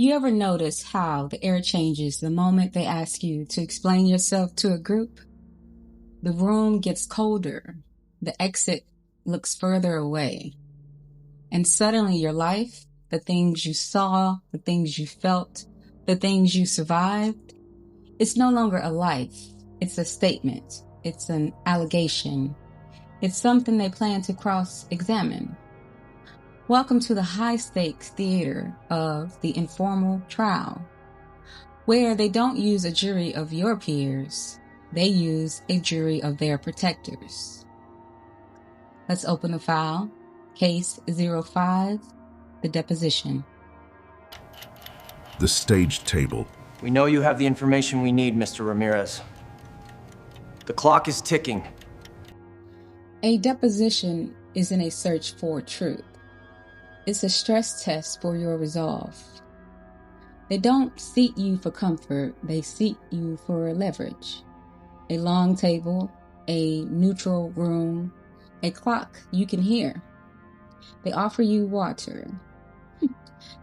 You ever notice how the air changes the moment they ask you to explain yourself to a group? The room gets colder, the exit looks further away, and suddenly your life, the things you saw, the things you felt, the things you survived, it's no longer a life. It's a statement. It's an allegation. It's something they plan to cross-examine. Welcome to the high-stakes theater of the informal trial, where they don't use a jury of your peers, they use a jury of their protectors. Let's open the file. Case 05, the deposition. The stage table. We know you have the information we need, Mr. Ramirez. The clock is ticking. A deposition isn't a search for truth. It's a stress test for your resolve. They don't seat you for comfort, they seat you for leverage. A long table, a neutral room, a clock you can hear. They offer you water,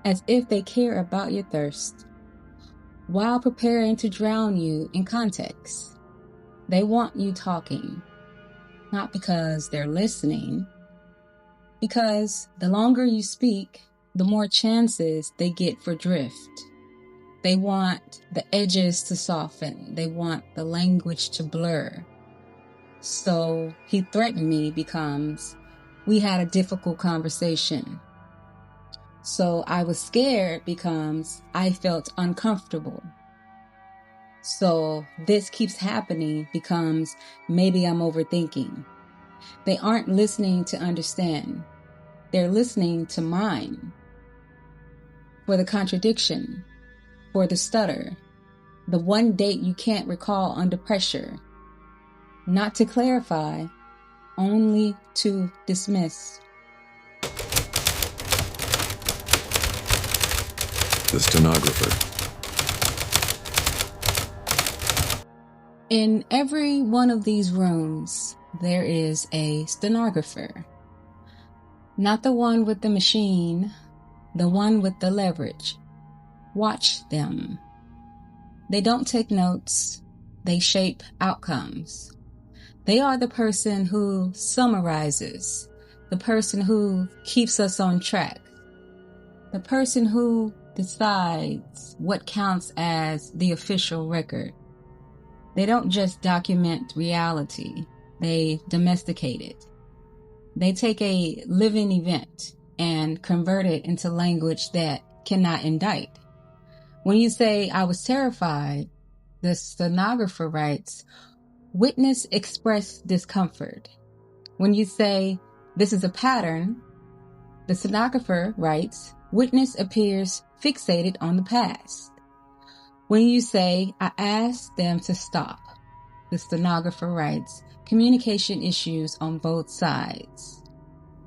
as if they care about your thirst, while preparing to drown you in context. They want you talking, not because they're listening, because the longer you speak, the more chances they get for drift. They want the edges to soften. They want the language to blur. So he threatened me becomes, we had a difficult conversation. So I was scared becomes, I felt uncomfortable. So this keeps happening becomes, maybe I'm overthinking. They aren't listening to understand. They're listening to mine. For the contradiction, for the stutter, the one date you can't recall under pressure. Not to clarify, only to dismiss. The stenographer. In every one of these rooms, there is a stenographer. Not the one with the machine, the one with the leverage. Watch them. They don't take notes, they shape outcomes. They are the person who summarizes, the person who keeps us on track, the person who decides what counts as the official record. They don't just document reality, they domesticate it. They take a living event and convert it into language that cannot indict. When you say, I was terrified, the stenographer writes, witness expressed discomfort. When you say, this is a pattern, the stenographer writes, witness appears fixated on the past. When you say, I asked them to stop, the stenographer writes, communication issues on both sides.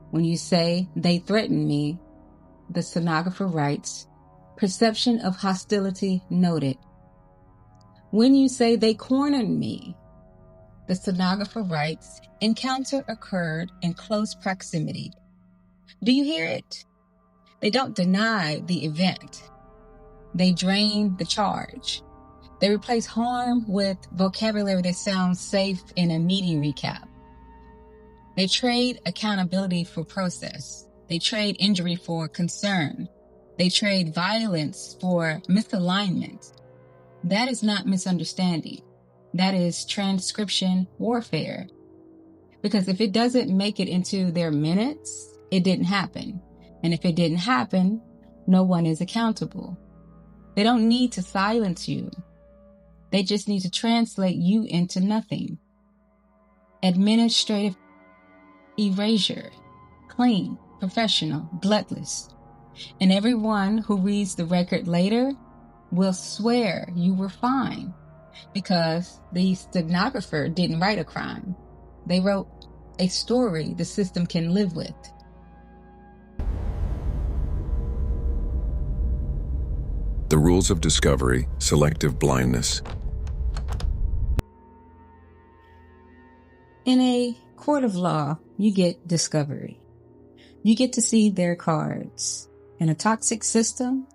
When you say, they threatened me, the stenographer writes, perception of hostility noted. When you say, they cornered me, the stenographer writes, encounter occurred in close proximity. Do you hear it? They don't deny the event. They drain the charge. They replace harm with vocabulary that sounds safe in a meeting recap. They trade accountability for process. They trade injury for concern. They trade violence for misalignment. That is not misunderstanding. That is transcription warfare. Because if it doesn't make it into their minutes, it didn't happen. And if it didn't happen, no one is accountable. They don't need to silence you. They just need to translate you into nothing. Administrative erasure. Clean, professional, bloodless. And everyone who reads the record later will swear you were fine because the stenographer didn't write a crime. They wrote a story the system can live with. The rules of discovery, selective blindness. In a court of law, you get discovery. You get to see their cards. In a toxic system,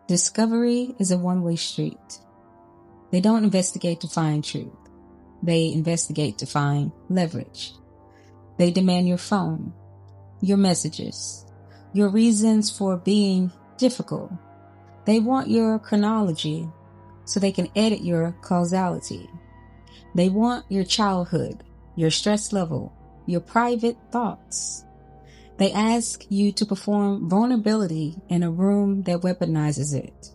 Discovery is a one-way street. They don't investigate to find truth. They investigate to find leverage. They demand your phone, your messages, your reasons for being difficult. They want your chronology so they can edit your causality. They want your childhood, your stress level, your private thoughts. They ask you to perform vulnerability in a room that weaponizes it.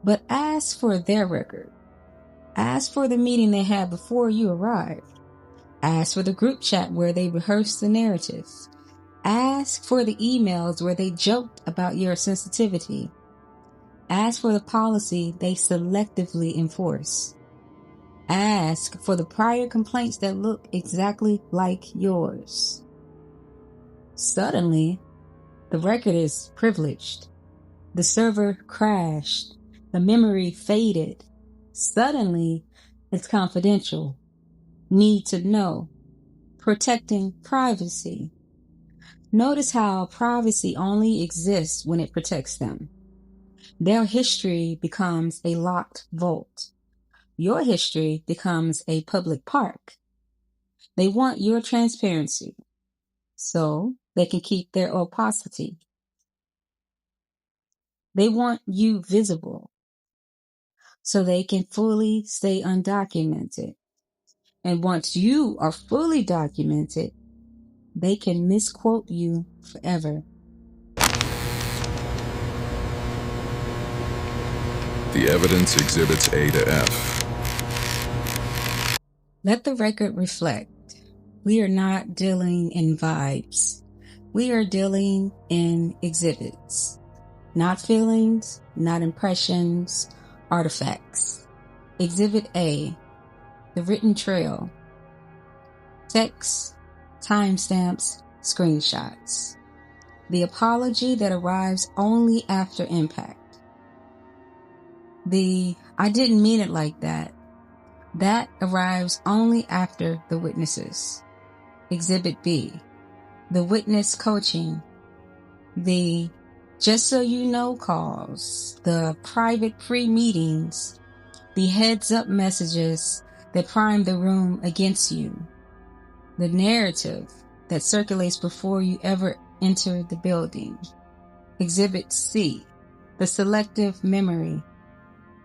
But ask for their record. Ask for the meeting they had before you arrived. Ask for the group chat where they rehearsed the narrative. Ask for the emails where they joked about your sensitivity. Ask for the policy they selectively enforce. Ask for the prior complaints that look exactly like yours. Suddenly, the record is privileged. The server crashed. The memory faded. Suddenly, it's confidential. Need to know. Protecting privacy. Notice how privacy only exists when it protects them. Their history becomes a locked vault. Your history becomes a public park. They want your transparency so they can keep their opacity. They want you visible so they can fully stay undocumented. And once you are fully documented, they can misquote you forever. The evidence exhibits A to F. Let the record reflect. We are not dealing in vibes. We are dealing in exhibits. Not feelings, not impressions, artifacts. Exhibit A, the written trail. Text, timestamps, screenshots. The apology that arrives only after impact. The I didn't mean it like that. That arrives only after the witnesses. Exhibit B, the witness coaching. The just so you know calls, the private pre-meetings, the heads up messages that prime the room against you, the narrative that circulates before you ever enter the building. Exhibit C, the selective memory.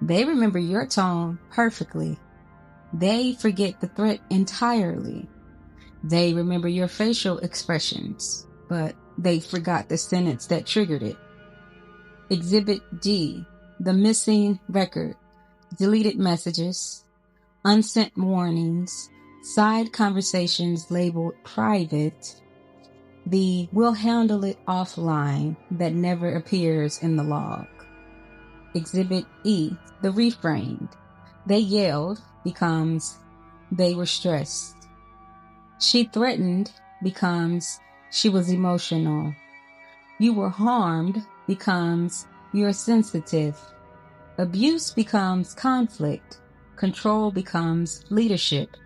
They remember your tone perfectly. They forget the threat entirely. They remember your facial expressions, but they forgot the sentence that triggered it. Exhibit D, the missing record, deleted messages, unsent warnings, side conversations labeled private, the we'll handle it offline that never appears in the log. Exhibit E, the reframed. They yelled becomes they were stressed. She threatened becomes she was emotional. You were harmed becomes you're sensitive. Abuse becomes conflict. Control becomes leadership.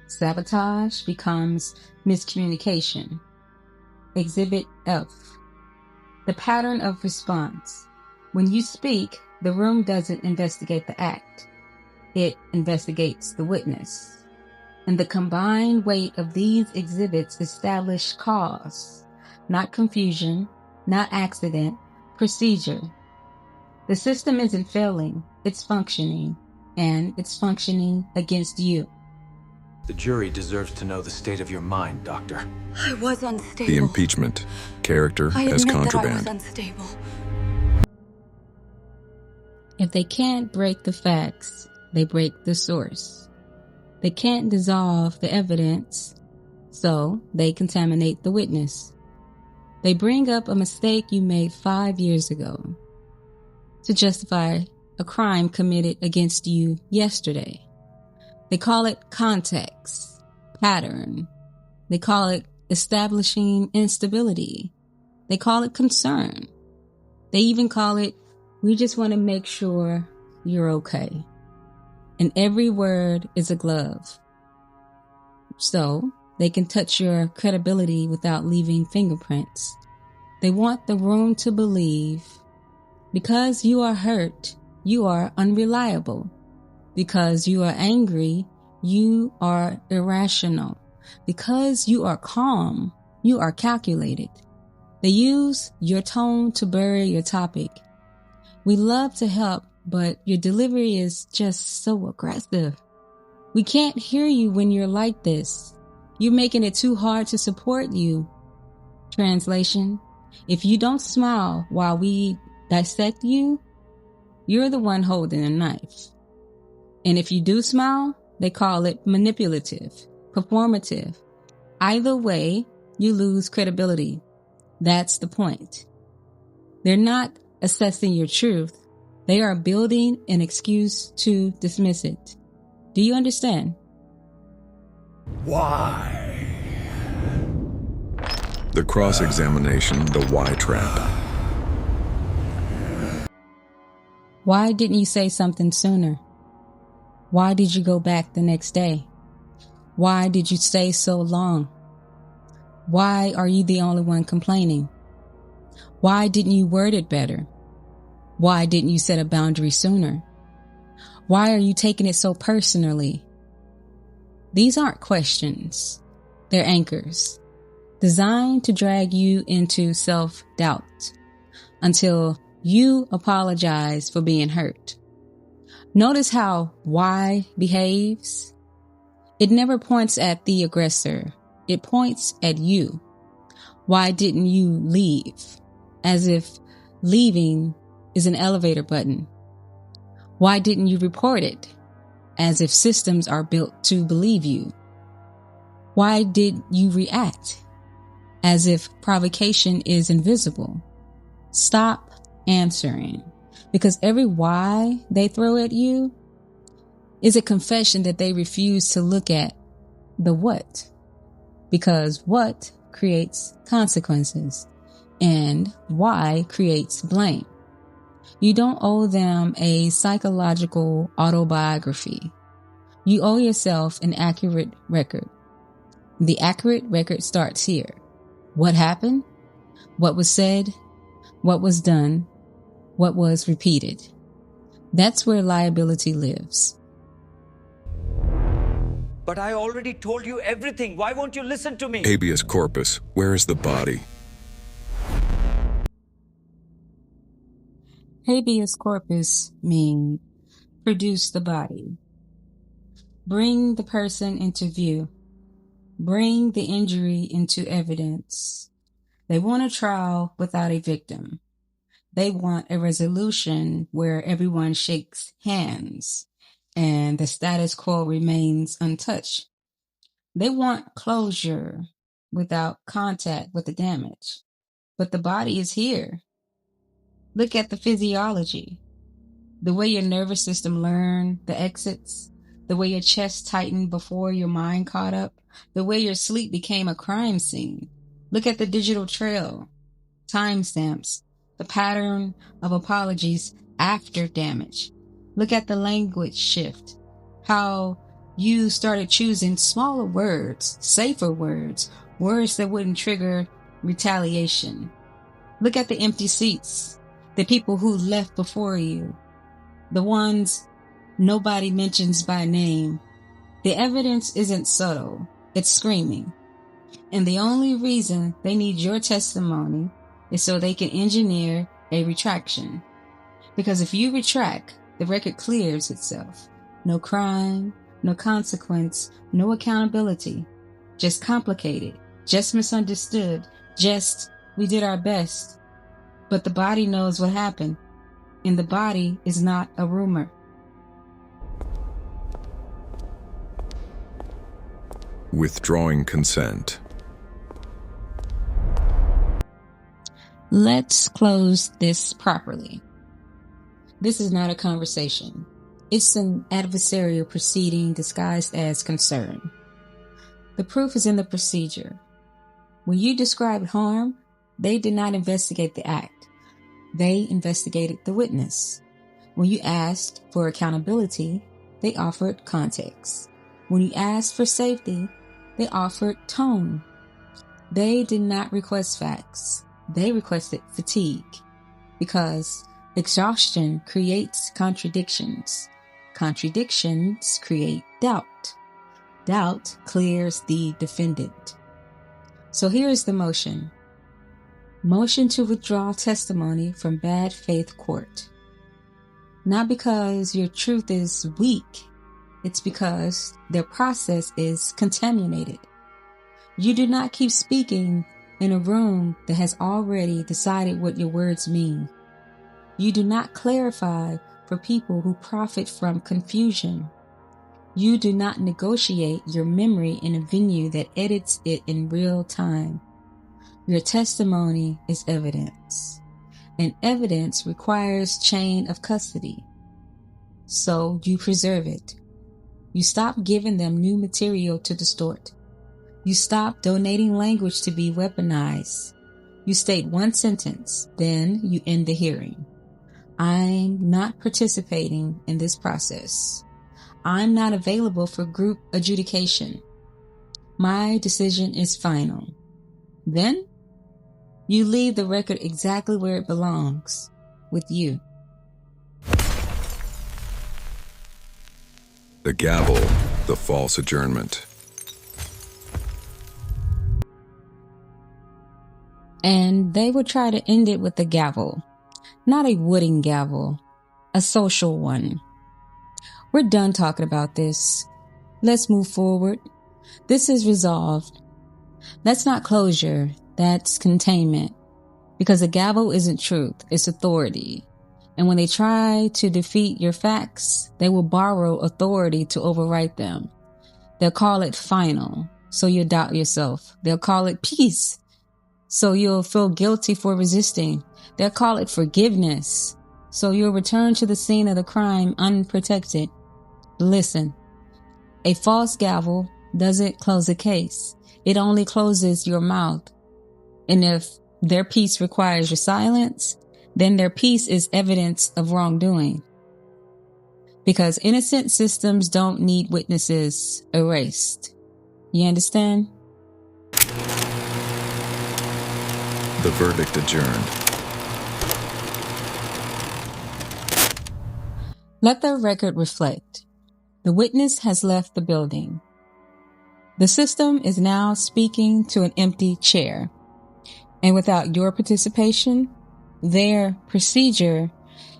Sabotage becomes miscommunication. Exhibit F, the pattern of response. When you speak, the room doesn't investigate the act. It investigates the witness. And the combined weight of these exhibits establish cause, not confusion, not accident, procedure. The system isn't failing, it's functioning, and it's functioning against you. The jury deserves to know the state of your mind, Doctor. I was unstable. The impeachment. Character I as admit contraband. that I was unstable. If they can't break the facts, they break the source. They can't dissolve the evidence, so they contaminate the witness. They bring up a mistake you made 5 years ago to justify a crime committed against you yesterday. They call it context, pattern. They call it establishing instability. They call it concern. They even call it, we just want to make sure you're okay. And every word is a glove. So they can touch your credibility without leaving fingerprints. They want the room to believe Because you are hurt, you are unreliable. Because you are angry, you are irrational. Because you are calm, you are calculated. They use your tone to bury your topic. We love to help, but your delivery is just so aggressive. We can't hear you when you're like this. You're making it too hard to support you. Translation: if you don't smile while we dissect you, you're the one holding a knife. And if you do smile, they call it manipulative, performative. Either way, you lose credibility. That's the point. They're not assessing your truth. They are building an excuse to dismiss it. Do you understand? Why? The cross-examination, the why trap. Why didn't you say something sooner? Why did you go back the next day? Why did you stay so long? Why are you the only one complaining? Why didn't you word it better? Why didn't you set a boundary sooner? Why are you taking it so personally? These aren't questions. They're anchors, designed to drag you into self-doubt until you apologize for being hurt. Notice how why behaves. It never points at the aggressor. It points at you. Why didn't you leave? As if leaving is an elevator button. Why didn't you report it? As if systems are built to believe you. Why did you react? As if provocation is invisible. Stop answering, because every why they throw at you is a confession that they refuse to look at the what. Because what creates consequences and why creates blame. You don't owe them a psychological autobiography. You owe yourself an accurate record. The accurate record starts here. What happened? What was said? What was done? What was repeated? That's where liability lives. But I already told you everything. Why won't you listen to me? Habeas corpus. Where is the body? Habeas corpus means produce the body. Bring the person into view. Bring the injury into evidence. They want a trial without a victim. They want a resolution where everyone shakes hands and the status quo remains untouched. They want closure without contact with the damage. But the body is here. Look at the physiology. The way your nervous system learned the exits, the way your chest tightened before your mind caught up, the way your sleep became a crime scene. Look at the digital trail, timestamps, the pattern of apologies after damage. Look at the language shift, how you started choosing smaller words, safer words, words that wouldn't trigger retaliation. Look at the empty seats, the people who left before you, the ones nobody mentions by name. The evidence isn't subtle, it's screaming. And the only reason they need your testimony is so they can engineer a retraction. Because if you retract, the record clears itself. No crime, no consequence, no accountability. Just complicated, just misunderstood, just we did our best. But the body knows what happened, and the body is not a rumor. Withdrawing consent. Let's close this properly. This is not a conversation. It's an adversarial proceeding disguised as concern. The proof is in the procedure. When you described harm, they did not investigate the act. They investigated the witness. When you asked for accountability, they offered context. When you asked for safety, they offered tone. They did not request facts. They requested fatigue. Because Exhaustion creates contradictions. Contradictions create doubt. Doubt clears the defendant. So here is the motion. Motion to withdraw testimony from bad faith court. Not because your truth is weak, it's because their process is contaminated. You do not keep speaking in a room that has already decided what your words mean. You do not clarify for people who profit from confusion. You do not negotiate your memory in a venue that edits it in real time. Your testimony is evidence, and evidence requires chain of custody. So you preserve it. You stop giving them new material to distort. You stop donating language to be weaponized. You state one sentence, then you end the hearing. I'm not participating in this process. I'm not available for group adjudication. My decision is final. Then you leave the record exactly where it belongs, with you. The gavel, the false adjournment. And they would try to end it with a gavel. Not a wooden gavel, a social one. We're done talking about this. Let's move forward. This is resolved. That's not closure. That's containment. Because a gavel isn't truth. It's authority. And when they try to defeat your facts, they will borrow authority to overwrite them. They'll call it final, so you'll doubt yourself. They'll call it peace, so you'll feel guilty for resisting. They'll call it forgiveness, so you'll return to the scene of the crime unprotected. Listen, a false gavel doesn't close a case. It only closes your mouth. And if their peace requires your silence, then their peace is evidence of wrongdoing. Because innocent systems don't need witnesses erased. You understand? The verdict adjourned. Let the record reflect. The witness has left the building. The system is now speaking to an empty chair. And without your participation, their procedure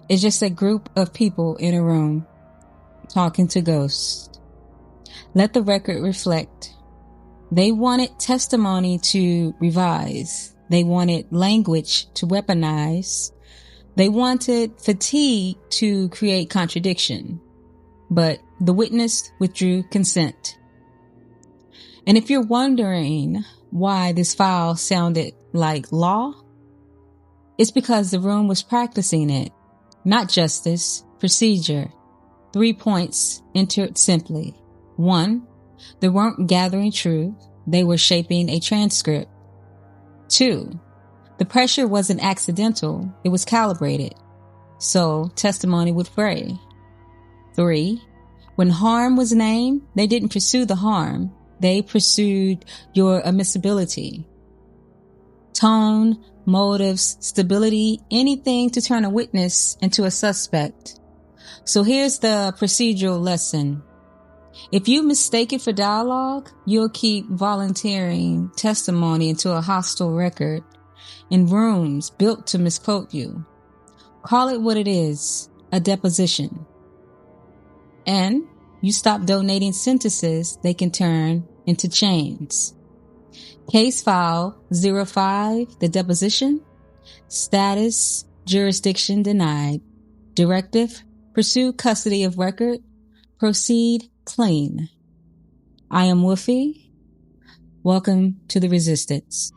is just a group of people in a room talking to ghosts. Let the record reflect. They wanted testimony to revise. They wanted language to weaponize. They wanted fatigue to create contradiction. But the witness withdrew consent. And if you're wondering why this file sounded like law, it's because the room was practicing it. Not justice, procedure. 3 points entered simply. 1, they weren't gathering truth. They were shaping a transcript. 2, the pressure wasn't accidental. It was calibrated. So testimony would fray. 3, when harm was named, they didn't pursue the harm. They pursued your admissibility. Tone, motives, stability, anything to turn a witness into a suspect. So here's the procedural lesson. If you mistake it for dialogue, you'll keep volunteering testimony into a hostile record in rooms built to misquote you. Call it what it is, a deposition. And you stop donating sentences they can turn into chains. Case file 05, the deposition. Status, jurisdiction denied. Directive, pursue custody of record. Proceed clean. I am Wolfie. Welcome to the Resistance.